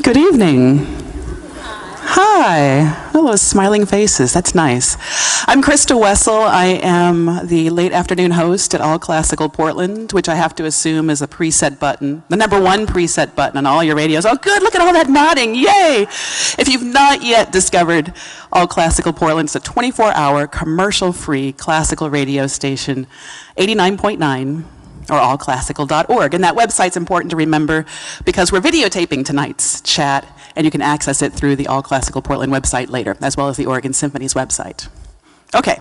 Good evening. Hi. Oh, those smiling faces. That's nice. I'm Christa Wessel. I am the late afternoon host at All Classical Portland, which I have to assume is a preset button, the #1 preset button on all your radios. Oh, good. Look at all that nodding. Yay. If you've not yet discovered All Classical Portland, it's a 24-hour commercial-free classical radio station, 89.9. or allclassical.org. And that website's important to remember because we're videotaping tonight's chat, and you can access it through the All Classical Portland website later, as well as the Oregon Symphony's website. Okay,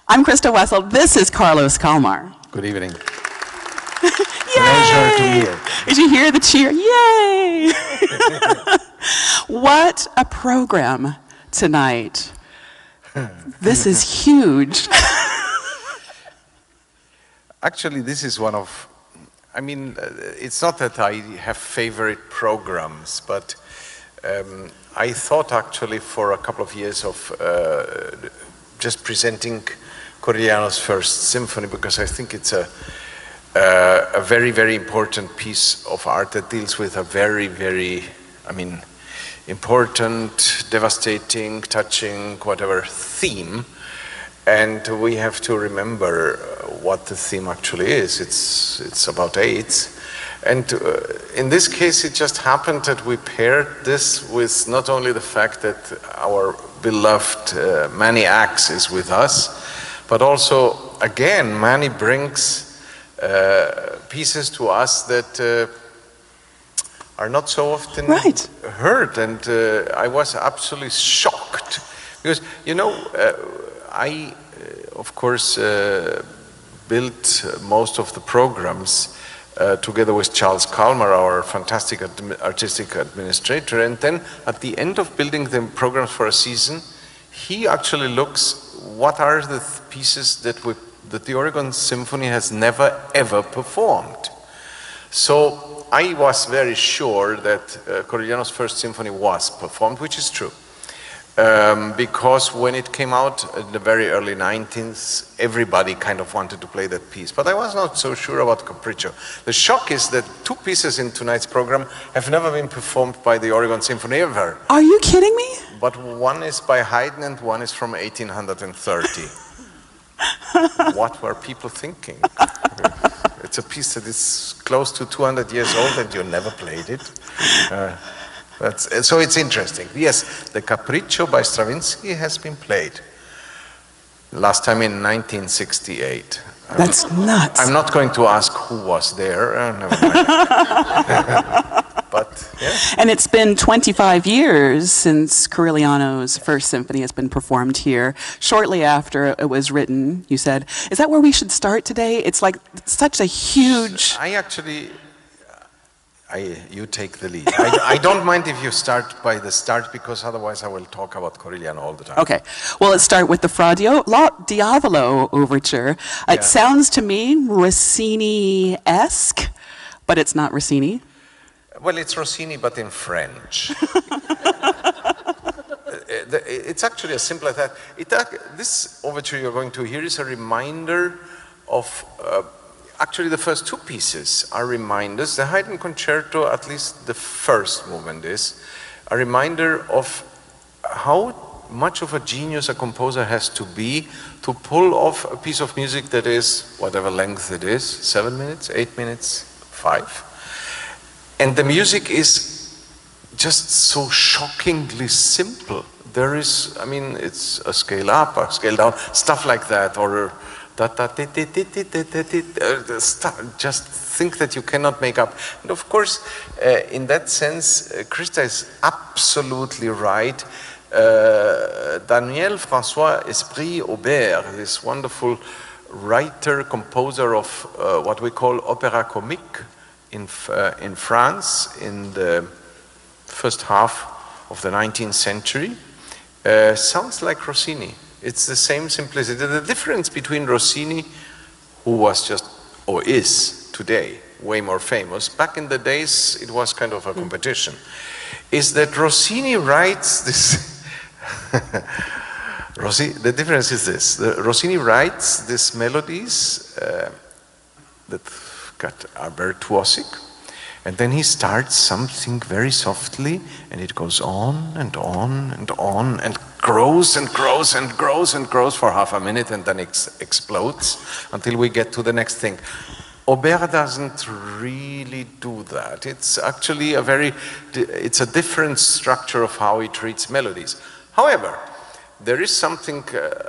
I'm Christa Wessel. This is Carlos Kalmar. Good evening. Yay! Pleasure to hear. Did you hear the cheer? Yay! What a program tonight. This is huge. Actually, this is one of, it's not that I have favorite programs, but I thought actually for a couple of years of just presenting Corigliano's First Symphony, because I think it's a very, very important piece of art that deals with a very, very, important, devastating, touching, whatever theme. And we have to remember what the theme actually is. It's about AIDS. And in this case, it just happened that we paired this with not only the fact that our beloved Emanuel Ax is with us, but also, again, Manny brings pieces to us that are not so often heard. And I was absolutely shocked. Because, I, of course, built most of the programs together with Charles Kalmar, our fantastic artistic administrator, and then at the end of building the programs for a season, he actually looks what are the pieces that the Oregon Symphony has never ever performed. So I was very sure that Corigliano's First Symphony was performed, which is true. Because when it came out in the very early 19th, everybody kind of wanted to play that piece. But I was not so sure about Capriccio. The shock is that 2 pieces in tonight's program have never been performed by the Oregon Symphony ever. Are you kidding me? But one is by Haydn and one is from 1830. What were people thinking? It's a piece that is close to 200 years old and you never played it. So it's interesting. Yes, the Capriccio by Stravinsky has been played. Last time in 1968. That's nuts. I'm not going to ask who was there. Never mind. But, yeah. And it's been 25 years since Corigliano's First Symphony has been performed here. Shortly after it was written, you said, is that where we should start today? It's like such a huge... You take the lead. I don't mind if you start by the start, because otherwise I will talk about Corigliano all the time. Okay. Well, let's start with the Diavolo Overture. Yeah. It sounds to me Rossini-esque, but it's not Rossini. Well, it's Rossini, but in French. It's actually as simple as that. This overture you're going to hear is a reminder of... Actually, the first 2 pieces are reminders. The Haydn Concerto, at least the first movement, is a reminder of how much of a genius a composer has to be to pull off a piece of music that is, whatever length it is, 7 minutes, 8 minutes, 5. And the music is just so shockingly simple. There is, it's a scale up, a scale down, stuff like that, or just think that you cannot make up. And of course, in that sense, Christa is absolutely right. Daniel François Esprit Auber, this wonderful writer, composer of what we call opéra comique in France in the first half of the 19th century, sounds like Rossini. It's the same simplicity. The difference between Rossini, who was just, or is today, way more famous, back in the days it was kind of a competition, is that Rossini writes this, the difference is this, Rossini writes these melodies that are virtuosic, And then he starts something very softly, and it goes on and on and on, and grows and grows and grows and grows for half a minute, and then explodes until we get to the next thing. Auber doesn't really do that. It's actually it's a different structure of how he treats melodies. However, there is something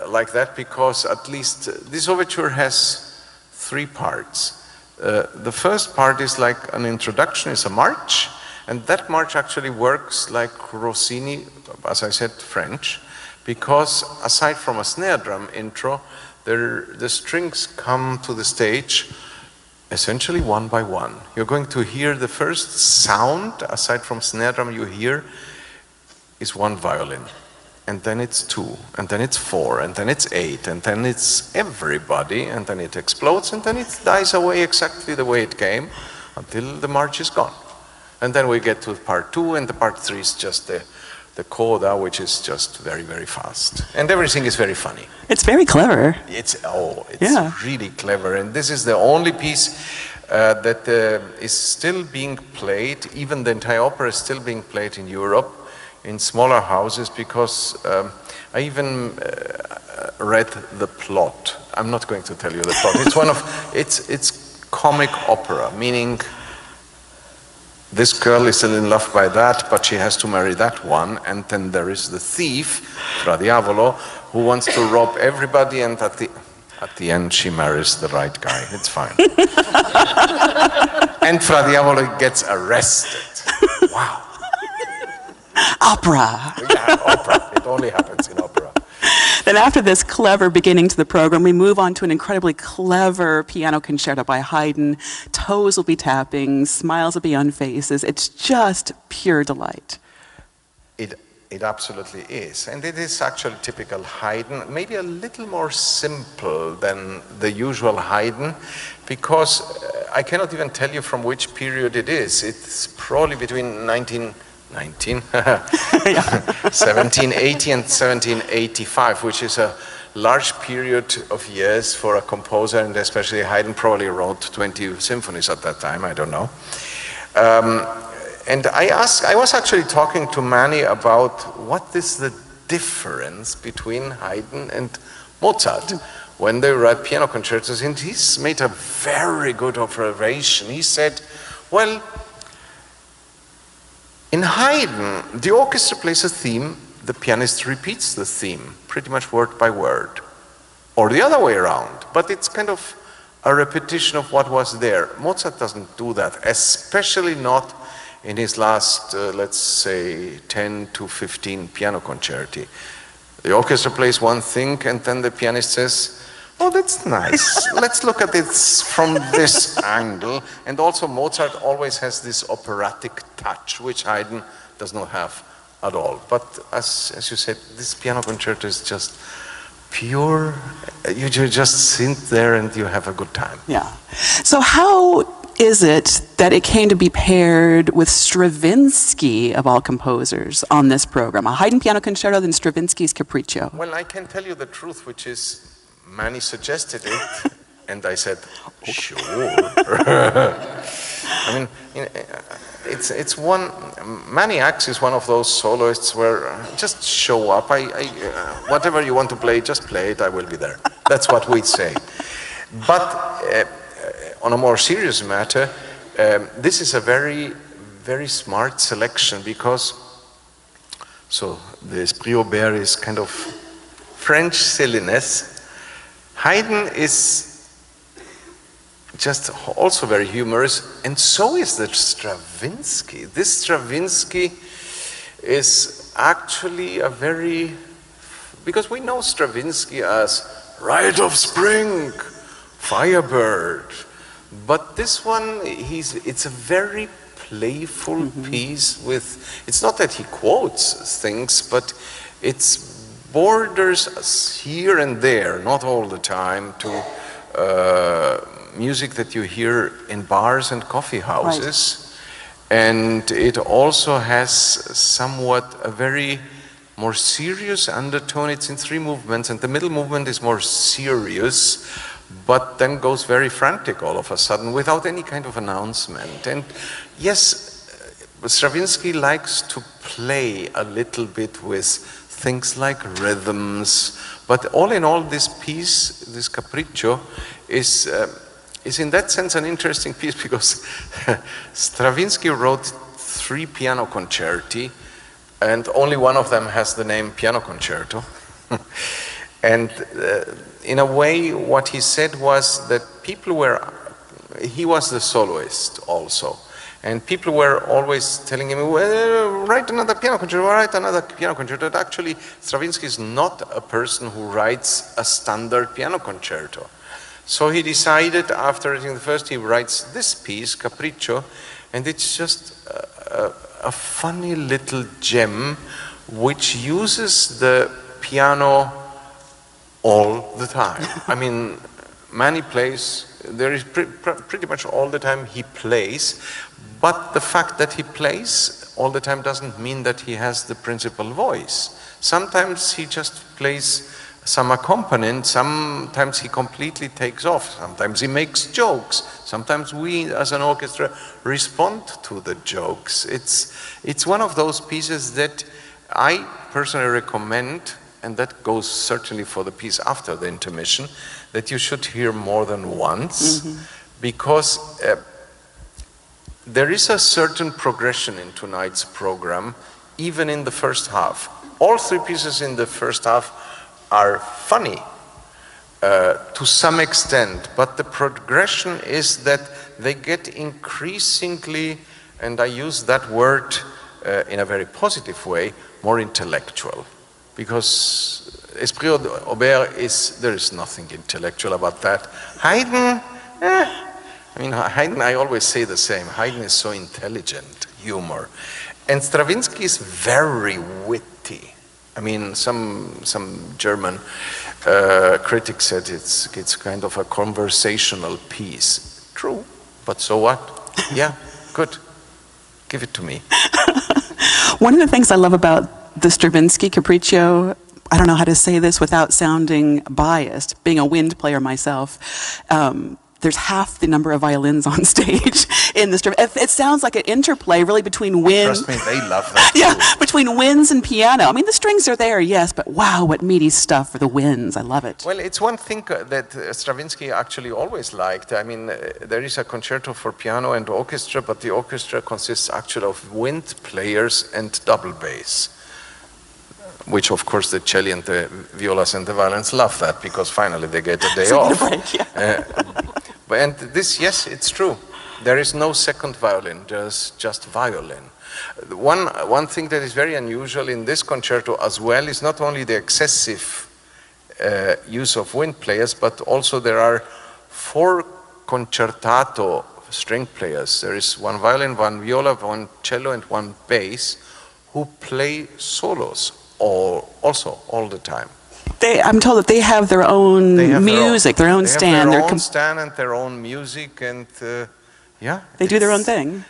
like that, because at least this overture has 3 parts. The first part is like an introduction, is a march, and that march actually works like Rossini, as I said, French, because aside from a snare drum intro, the strings come to the stage essentially one by one. You're going to hear the first sound, aside from snare drum, you hear is 1 violin. And then it's 2, and then it's 4, and then it's 8, and then it's everybody, and then it explodes, and then it dies away exactly the way it came until the march is gone. And then we get to part 2, and the part 3 is just the coda, which is just very, very fast. And everything is very funny. It's very clever. It's really clever. And this is the only piece that is still being played, even the entire opera is still being played in Europe, in smaller houses, because I even read the plot. I'm not going to tell you the plot. It's comic opera, meaning this girl is still in love by that, but she has to marry that one, and then there is the thief, Fra Diavolo, who wants to rob everybody, and at the end she marries the right guy. It's fine. And Fra Diavolo gets arrested. Wow. Opera. Yeah, opera. It only happens in opera. Then after this clever beginning to the program, we move on to an incredibly clever piano concerto by Haydn. Toes will be tapping, smiles will be on faces. It's just pure delight. It absolutely is. And it is actually typical Haydn, maybe a little more simple than the usual Haydn, because I cannot even tell you from which period it is. It's probably between 1780 and 1785, which is a large period of years for a composer, and especially Haydn probably wrote 20 symphonies at that time, I don't know. And I was actually talking to Manny about what is the difference between Haydn and Mozart when they write piano concertos, and he's made a very good observation. He said, well, in Haydn, the orchestra plays a theme, the pianist repeats the theme, pretty much word by word, or the other way around, but it's kind of a repetition of what was there. Mozart doesn't do that, especially not in his last, let's say, 10 to 15 piano concerti. The orchestra plays one thing, and then the pianist says, oh, that's nice. Let's look at it from this angle. And also Mozart always has this operatic touch, which Haydn does not have at all. But as you said, this piano concerto is just pure. You just sit there and you have a good time. Yeah. So how is it that it came to be paired with Stravinsky, of all composers, on this program? A Haydn Piano Concerto, then Stravinsky's Capriccio. Well, I can tell you the truth, which is Manny suggested it, and I said, sure. I mean, it's one, Emanuel Ax is one of those soloists where just show up. Whatever you want to play, just play it, I will be there. That's what we say. But on a more serious matter, this is a very, very smart selection, because, so the Esprit Auber is kind of French silliness. Haydn is just also very humorous, and so is the Stravinsky. This Stravinsky is actually a very, because we know Stravinsky as Rite of Spring, Firebird, but this one, it's a very playful piece with, it's not that he quotes things, but it's borders here and there, not all the time, to music that you hear in bars and coffee houses. Right. And it also has somewhat a very more serious undertone. It's in 3 movements, and the middle movement is more serious, but then goes very frantic all of a sudden without any kind of announcement. And yes, Stravinsky likes to play a little bit with things like rhythms, but all in all, this piece, this Capriccio, is in that sense an interesting piece because Stravinsky wrote 3 piano concerti, and only one of them has the name Piano Concerto. And in a way, what he said was that people were, he was the soloist also, and people were always telling him, well, write another piano concerto, write another piano concerto. And actually, Stravinsky is not a person who writes a standard piano concerto. So he decided, after writing the first, he writes this piece, Capriccio, and it's just a funny little gem which uses the piano all the time. I mean, many plays, there is pretty much all the time he plays, but the fact that he plays all the time doesn't mean that he has the principal voice. Sometimes he just plays some accompaniment, sometimes he completely takes off, sometimes he makes jokes, sometimes we as an orchestra respond to the jokes. It's one of those pieces that I personally recommend, and that goes certainly for the piece after the intermission, that you should hear more than once, because there is a certain progression in tonight's program, even in the first half. All 3 pieces in the first half are funny to some extent, but the progression is that they get increasingly, and I use that word in a very positive way, more intellectual. Because Esprit Auber there is nothing intellectual about that. Haydn, I mean, Haydn, I always say the same. Haydn is so intelligent, humor. And Stravinsky is very witty. I mean, some German critic said it's kind of a conversational piece. True, but so what? Yeah, good. Give it to me. One of the things I love about the Stravinsky Capriccio, I don't know how to say this without sounding biased, being a wind player myself, there's half the number of violins on stage in the Stravinsky. It sounds like an interplay really between wind. Trust me, they love that too. Yeah, between winds and piano. I mean, the strings are there, yes, but wow, what meaty stuff for the winds. I love it. Well, it's one thing that Stravinsky actually always liked. I mean, there is a concerto for piano and orchestra, but the orchestra consists actually of wind players and double bass. Which, of course, the cello and the violas and the violins love that, because finally they get a day off. Break, yeah. And this, yes, it's true. There is no second violin, there's just violin. One thing that is very unusual in this concerto as well is not only the excessive use of wind players, but also there are 4 concertato string players. There is 1 violin, 1 viola, 1 cello, and 1 bass who play solos also all the time. I'm told that they have their own music, their own stand. Their own stand and their own music, and yeah. They do their own thing.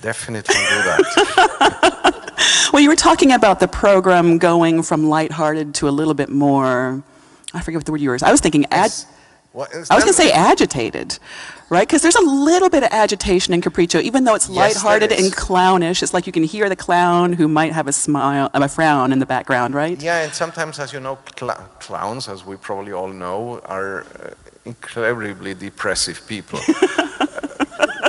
Definitely do that. Well, you were talking about the program going from lighthearted to a little bit more, I forget what the word you were, I was thinking, I was going to say agitated, right? Because there's a little bit of agitation in Capriccio, even though it's lighthearted and clownish. It's like you can hear the clown who might have a smile, a frown in the background, right? Yeah, and sometimes, as you know, clowns, as we probably all know, are incredibly depressive people.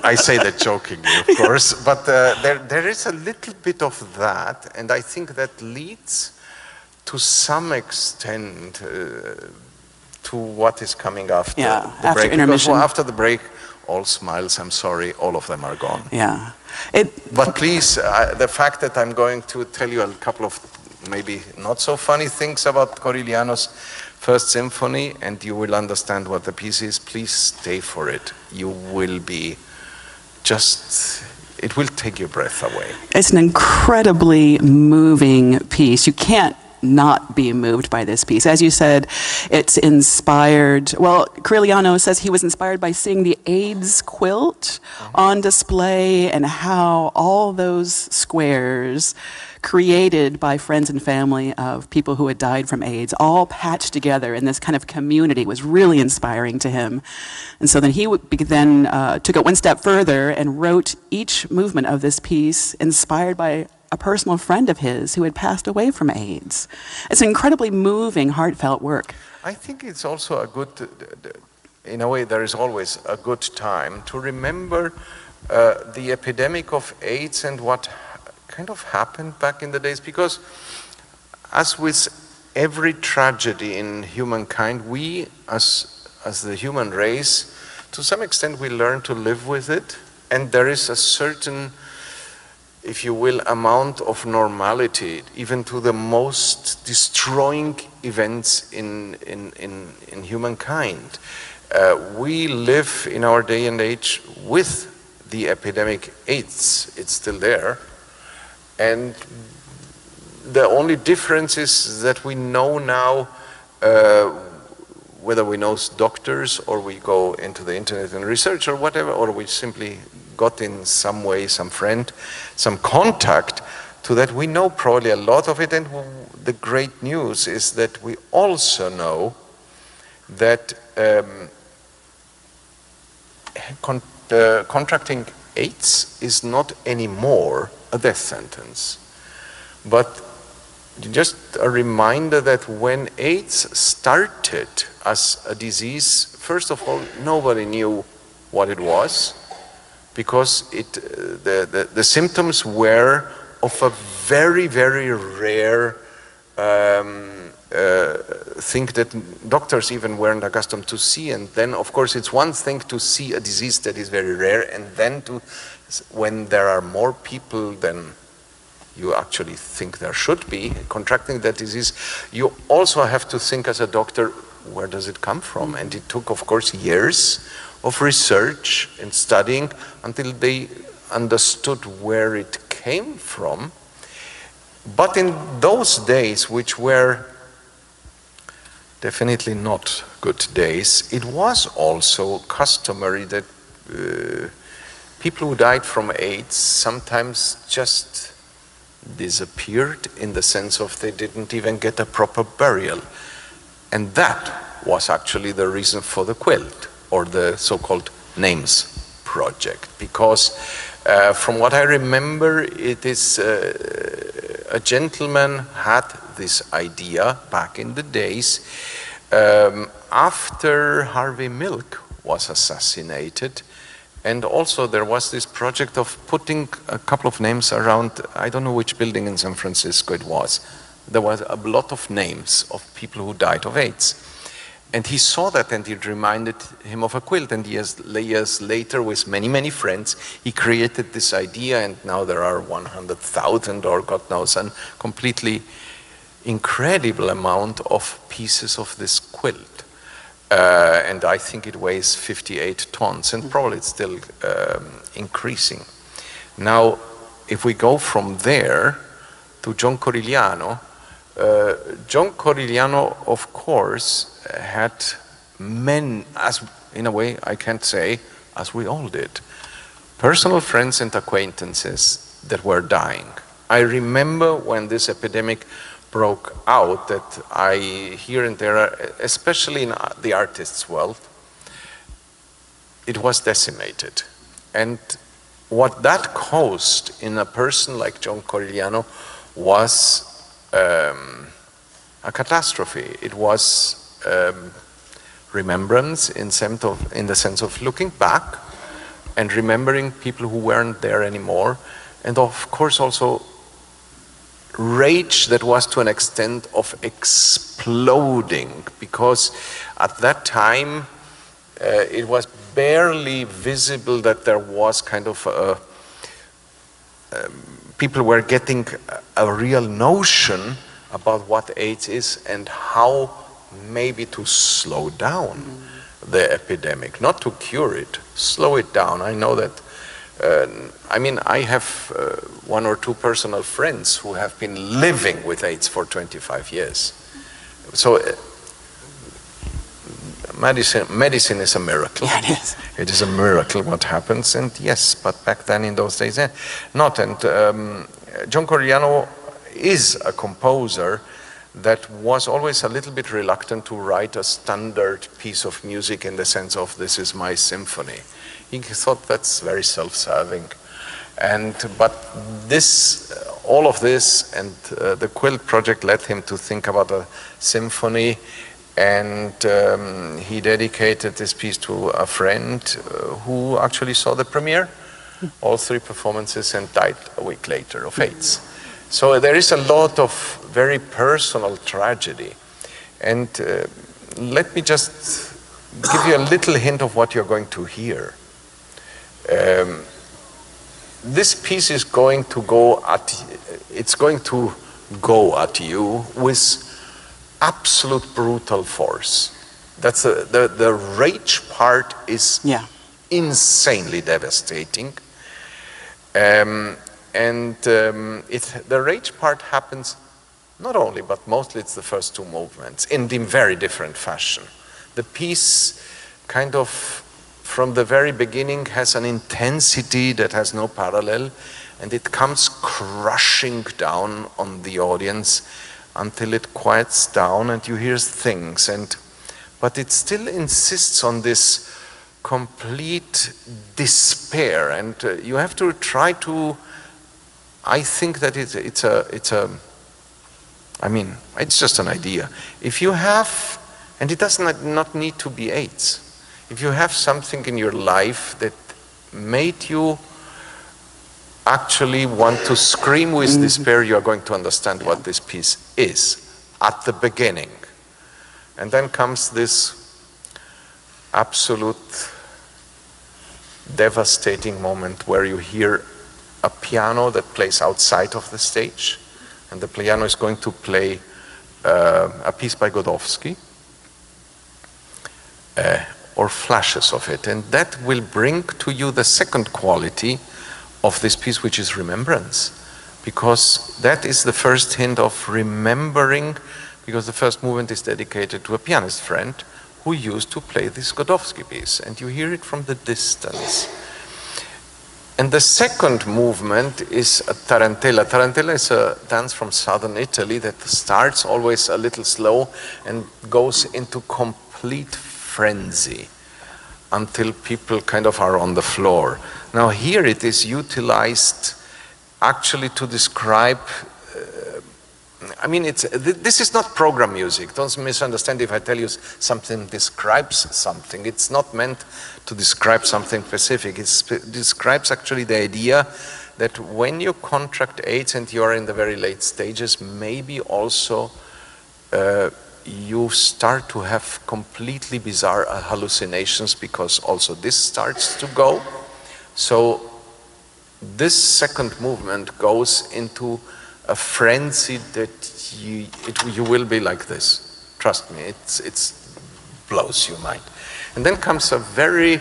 I say that jokingly, of course, but there is a little bit of that, and I think that leads to some extent to what is coming after the break. Intermission. Because after the break, all smiles, I'm sorry, all of them are gone. Yeah. But please, the fact that I'm going to tell you a couple of maybe not so funny things about Corigliano's First Symphony, and you will understand what the piece is, please stay for it. You will be it will take your breath away. It's an incredibly moving piece. You can't not be moved by this piece. As you said, it's inspired, well, Corigliano says he was inspired by seeing the AIDS quilt on display and how all those squares created by friends and family of people who had died from AIDS, all patched together in this kind of community, was really inspiring to him. And so then he took it one step further and wrote each movement of this piece inspired by a personal friend of his who had passed away from AIDS. It's an incredibly moving, heartfelt work. I think it's also a good, in a way, there is always a good time to remember the epidemic of AIDS and what kind of happened back in the days, because as with every tragedy in humankind, we as the human race, to some extent we learn to live with it, and there is a certain, if you will, amount of normality, even to the most destroying events in humankind. We live in our day and age with the epidemic AIDS. It's still there. And the only difference is that we know now, whether we know doctors or we go into the internet and research or whatever, or we simply got in some way, some friend, some contact to that, we know probably a lot of it. And the great news is that we also know that contracting AIDS is not anymore a death sentence. But just a reminder that when AIDS started as a disease, first of all, nobody knew what it was, because the symptoms were of a very, very rare thing that doctors even weren't accustomed to see. And then, of course, it's one thing to see a disease that is very rare, and then when there are more people than you actually think there should be contracting that disease, you also have to think as a doctor, where does it come from? And it took, of course, years of research and studying until they understood where it came from. But in those days, which were definitely not good days, it was also customary that people who died from AIDS sometimes just disappeared, in the sense of they didn't even get a proper burial. And that was actually the reason for the Quilt, or the so-called Names Project, because from what I remember, it is a gentleman had this idea back in the days after Harvey Milk was assassinated. And also there was this project of putting a couple of names around, I don't know which building in San Francisco it was. There was a lot of names of people who died of AIDS. And he saw that, and it reminded him of a quilt. And years later, with many, many friends, he created this idea, and now there are 100,000, or God knows, a completely incredible amount of pieces of this quilt. And I think it weighs 58 tons, and probably it's still increasing. Now, if we go from there to John Corigliano, John Corigliano, of course, had men, as in a way I can't say, as we all did, personal friends and acquaintances that were dying. I remember when this epidemic broke out that I, here and there, especially in the artists' world, it was decimated. And what that caused in a person like John Corigliano was a catastrophe. It was remembrance in the sense of looking back and remembering people who weren't there anymore, and of course also rage that was to an extent of exploding, because at that time it was barely visible that there was kind of people were getting a real notion about what AIDS is and how maybe to slow down the epidemic, not to cure it, slow it down. I know that I mean, I have one or two personal friends who have been living with AIDS for 25 years. So medicine is a miracle. Yeah, it is. It is a miracle what happens, and yes, but back then in those days, not. And John Corigliano is a composer that was always a little bit reluctant to write a standard piece of music in the sense of this is my symphony. He thought that's very self-serving. But this, all of this, and the Quilt project led him to think about a symphony, and he dedicated this piece to a friend who actually saw the premiere, all three performances, and died a week later of AIDS. So there is a lot of very personal tragedy. And let me just give you a little hint of what you're going to hear. This piece is going to go at, it's going to go at you with absolute brutal force. That's the rage part is insanely devastating. The rage part happens not only, but mostly it's the first two movements in very different fashion. The piece kind of from the very beginning has an intensity that has no parallel, and it comes crushing down on the audience until it quiets down and you hear things, but it still insists on this complete despair, and you have to try to, I think that I mean, it's just an idea. If you have, and it does not need to be AIDS, if you have something in your life that made you actually want to scream with despair, you are going to understand what this piece is at the beginning. And then comes this absolute devastating moment where you hear a piano that plays outside of the stage, and the piano is going to play a piece by Godowsky, or flashes of it, and that will bring to you the second quality of this piece, which is remembrance, because that is the first hint of remembering, because the first movement is dedicated to a pianist friend who used to play this Godowsky piece, and you hear it from the distance. And the second movement is a tarantella. Tarantella is a dance from southern Italy that starts always a little slow and goes into complete frenzy until people kind of are on the floor. Now here it is utilized actually to describe, I mean, this is not program music. Don't misunderstand if I tell you something describes something. It's not meant to describe something specific. It describes actually the idea that when you contract AIDS and you are in the very late stages, maybe also you start to have completely bizarre hallucinations, because also this starts to go. So this second movement goes into a frenzy that you will be like this. Trust me, it blows your mind. And then comes a very,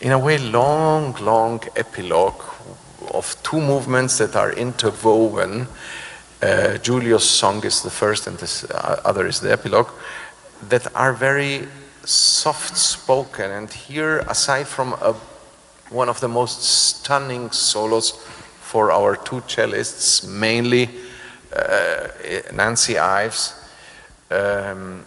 in a way, long epilogue of two movements that are interwoven. Giulio's song is the first and the other is the epilogue, that are very soft-spoken. And here, aside from one of the most stunning solos for our two cellists, mainly Nancy Ives and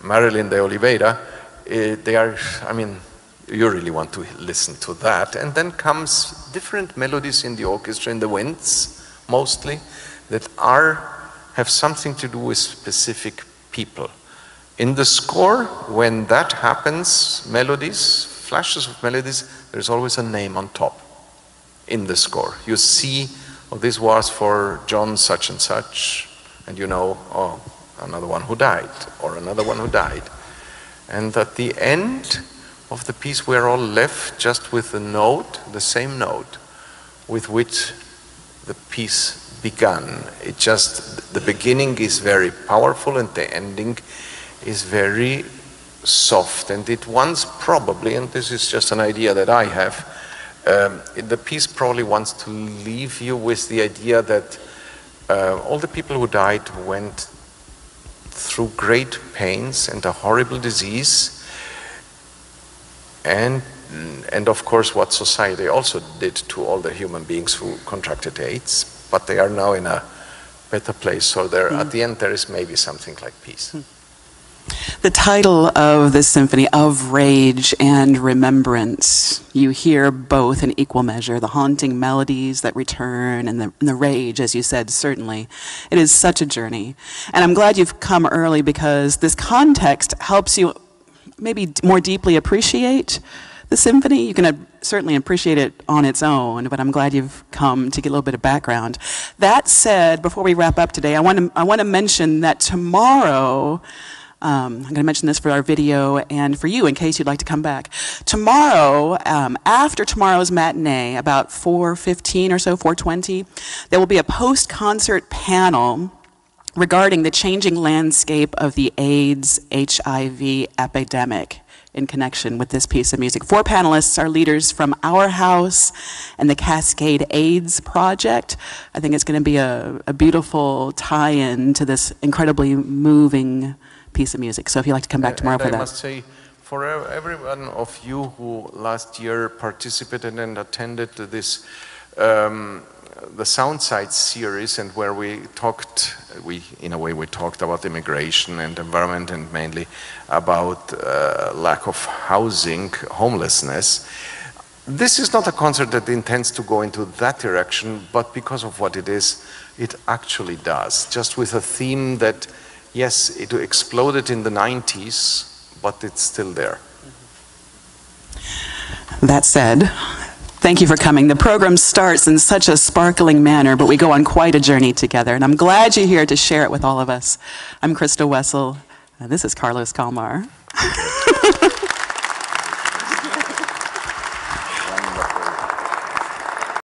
Marilyn de Oliveira, they are, I mean, you really want to listen to that. And then comes different melodies in the orchestra, in the winds, mostly, that have something to do with specific people. In the score, when that happens, melodies, flashes of melodies, there's always a name on top in the score. You see, oh, this was for John such and such, and you know, oh, another one who died, or another one who died. And at the end of the piece, we're all left just with the note, the same note, with which the piece began. It just, the beginning is very powerful and the ending is very soft, and it once probably, and this is just an idea that I have, the piece probably wants to leave you with the idea that all the people who died went through great pains and a horrible disease, and of course what society also did to all the human beings who contracted AIDS, but they are now in a better place, so there, at the end there is maybe something like peace. The title of this symphony, Of Rage and Remembrance, you hear both in equal measure, the haunting melodies that return and the rage, as you said, certainly. It is such a journey. And I'm glad you've come early because this context helps you maybe more deeply appreciate the symphony. You can certainly appreciate it on its own, but I'm glad you've come to get a little bit of background. That said, before we wrap up today, I want to mention that tomorrow, I'm going to mention this for our video and for you in case you'd like to come back. Tomorrow, after tomorrow's matinee, about 4:15 or so, 4:20, there will be a post-concert panel regarding the changing landscape of the AIDS/HIV epidemic in connection with this piece of music. 4 panelists are leaders from Our House and the Cascade AIDS Project. I think it's going to be a beautiful tie-in to this incredibly moving piece of music. So if you'd like to come back tomorrow for that. I must say, for every one of you who last year participated and attended this the Soundside series, and where we talked about immigration and environment, and mainly about lack of housing, homelessness. This is not a concert that intends to go into that direction, but because of what it is, it actually does. Just with a theme that, yes, it exploded in the 90s, but it's still there. That said, thank you for coming. The program starts in such a sparkling manner, but we go on quite a journey together, and I'm glad you're here to share it with all of us. I'm Christa Wessel, and this is Carlos Kalmar.